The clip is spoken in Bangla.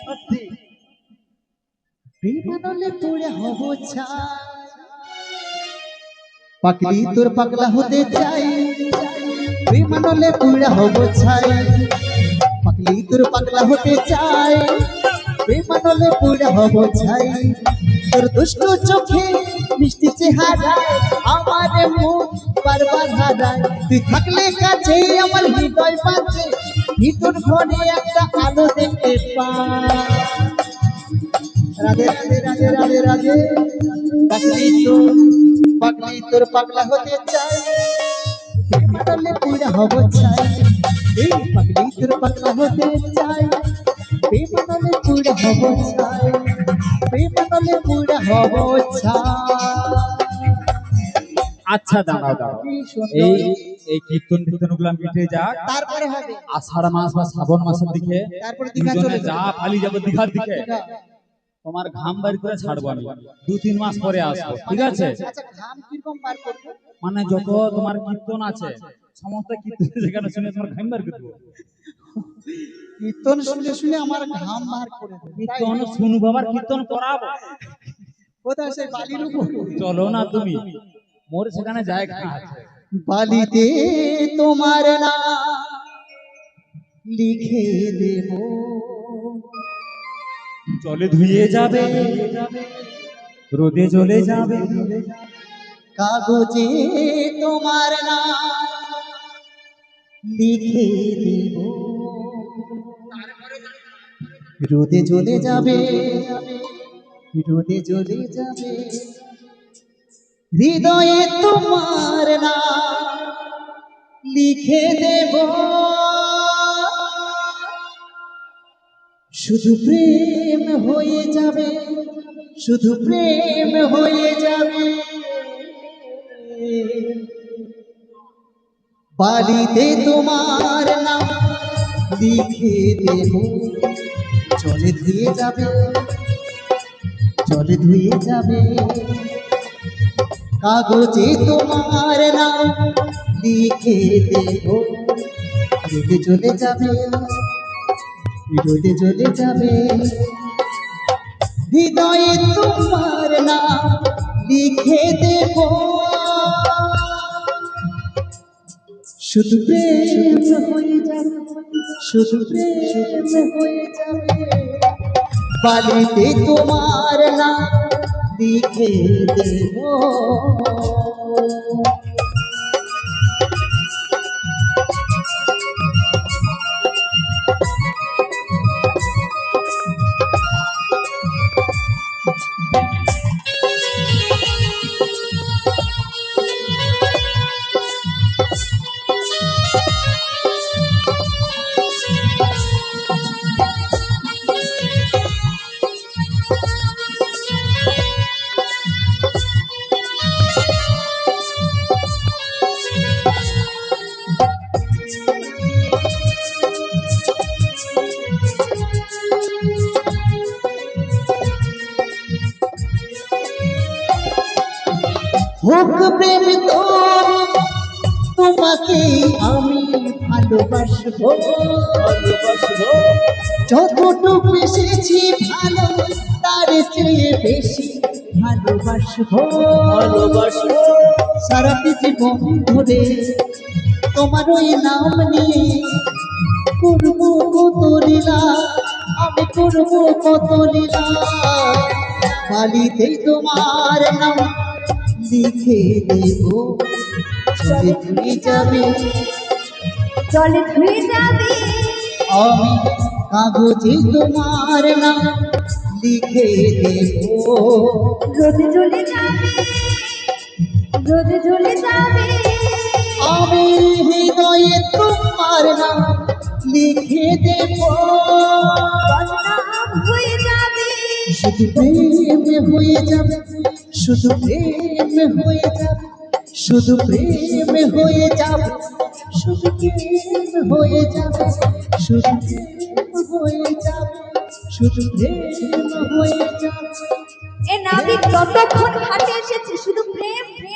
সত্যি বিমানলে পড়ে হব ছাই পাগলি তোর পাগলা হতে চাই বিমানলে পড়ে হব ছাই পাগলি তোর পাগলা হতে চাই বিমানলে পড়ে হব ছাই তোর দুষ্ট চোখে মিষ্টি চেহারা আমার মুখ বারবার হারায় তুই থাকলে কাছে আমার হৃদয় বাজে ভিতর ঘরে একটা আলো দেখতে পাই রাধে রাধে রাধে রাধে রাধে পাগলি তোর পাগলা হতে চাই বিমানলে পড়ে হব ছাই এই পাগলি তোর পাগলা হতে চাই বিমানলে পড়ে হব ছাই বিমানলে পড়ে হব ছাই। আচ্ছা দাঁড়াও দাঁড়াও এই এই কীর্তন কীর্তন গুলো মিটে যাক তারপরে হবে আষাঢ় মাস বা শ্রাবণ মাসের দিকে তারপরে দীঘা দুজনে চলে যা যাবো। পালিয়ে যাবো দীঘার দিকে তোমার ঘাম বাড়ি করে ছাড়বো আমি 2-3 মাস পরে আসবো ঠিক আছে আচ্ছা ঘাম কিরকম বার করবে মানে যত তোমার কীর্তন আছে সমস্ত কীর্তন যেখানে শুনে তোমার ঘাম বার করবো কীর্তন শুনে শুনে আমার ঘাম বার করে দেবে কীর্তন শুনবো আবার কীর্তন করাবো কোথায় সেই বালির উপর চলো না তুমি মোর সেখানে জায়গা আছে বালিতে তোমার নাম লিখে দেব চলে ধুয়ে যাবে রোদে চলে যাবে কাগজে তোমার নাম লিখে দেব রোদে চলে যাবে রোদে চলে যাবে হৃদয়ে তোমার নাম লিখে দেব শুধু প্রেম হয়ে যাবে শুধু প্রেম হয়ে যাবে বালিতে তোমার নাম লিখে দেব জলে ধুয়ে যাবে জলে ধুয়ে যাবে কাগজে তোমার নাম লিখে দেব রোদে চলে যাবে রোদে চলে যাবে হৃদয়ে তোমার নাম লিখে দেব শুধু প্রেম হয়ে যাবে শুধু প্রেম হয়ে যাবে বালিতে তোমার নাম লিখে দেব হোক প্রেম তো তোমাকে আমি ভালোবাসবো যতটুকু বেশি ভালো তার চেয়ে বেশি ভালোবাসবো সারাটি জীবন ধরে তোমার ওই নাম নিয়ে করবো কত লীলা আমি করবো কত লীলা বালিতে তোমার নাম লিখে দেব চলে ধুয়ে যাবে চলে ধুয়ে যাবে আমি কাগজে তোমার নাম লিখে দেব রোদে চলে যাবে রোদে চলে যাবে আমি হৃদয়ে তোমার নাম লিখে দেব বদনাম হয়ে যাবে শুধু প্রেম হয়ে যাবে শুধু প্রেম হয়ে যাবে শুধু প্রেম হয়ে যাবে শুধু প্রেম হয়ে যাবে শুধু প্রেম হয়ে যাবে শুধু প্রেম হয়ে যাবে এ নাবিক যতক্ষণ ঘাটে এসেছে শুধু প্রেম প্রেম